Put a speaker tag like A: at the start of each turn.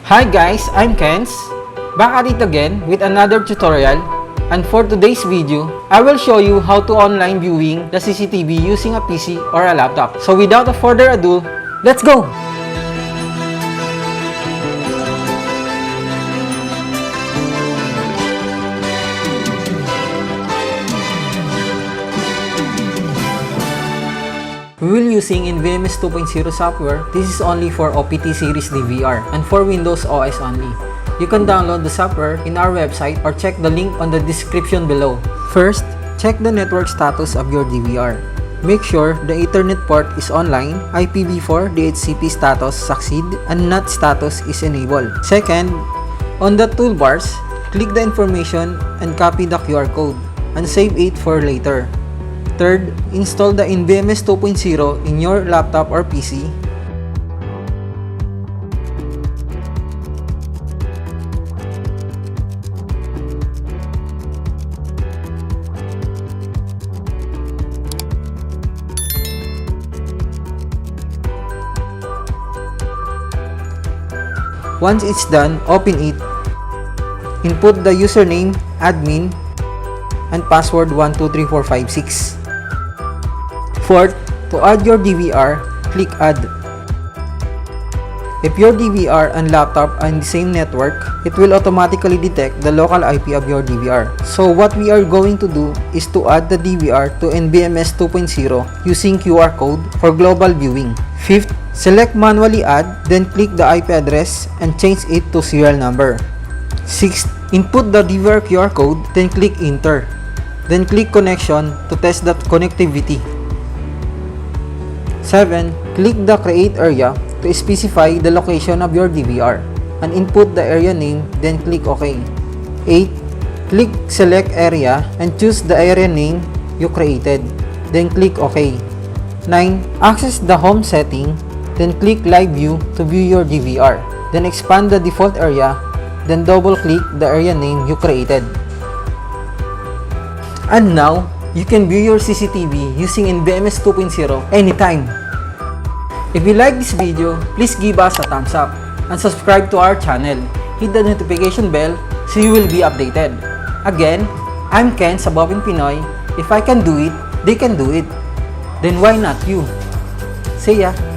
A: Hi guys, I'm Kens, back at it again with another tutorial, and for today's video, I will show you how to online viewing the CCTV using a PC or a laptop. So without further ado, let's go! We will using NVMe 2.0 software. This is only for OPT series DVR and for Windows OS only. You can download the software in our website or check the link on the description below. First, check the network status of your DVR. Make sure the Ethernet port is online, IPv4 DHCP status succeed, and NAT status is enabled. Second, on the toolbars, click the information and copy the QR code and save it for later. Third, install the NVMe 2.0 in your laptop or PC. Once it's done, open it. Input the username, admin, and password 123456. Fourth, to add your DVR, click Add. If your DVR and laptop are in the same network, it will automatically detect the local IP of your DVR. So what we are going to do is to add the DVR to NVMe 2.0 using QR code for global viewing. Fifth, select manually add, then click the IP address and change it to serial number. Sixth, input the DVR QR code, then click enter. Then click connection to test the connectivity. 7. Click the create area to specify the location of your DVR and input the area name, then click OK. 8. Click select area and choose the area name you created, then click OK. 9. Access the home setting, then click live view to view your DVR. Then expand the default area, then double click the area name you created. And now, you can view your CCTV using NVMe 2.0 anytime. If you like this video, please give us a thumbs up and subscribe to our channel. Hit the notification bell so you will be updated. Again, I'm Ken sa OPENPINOY. If I can do it, they can do it. Then why not you? See ya!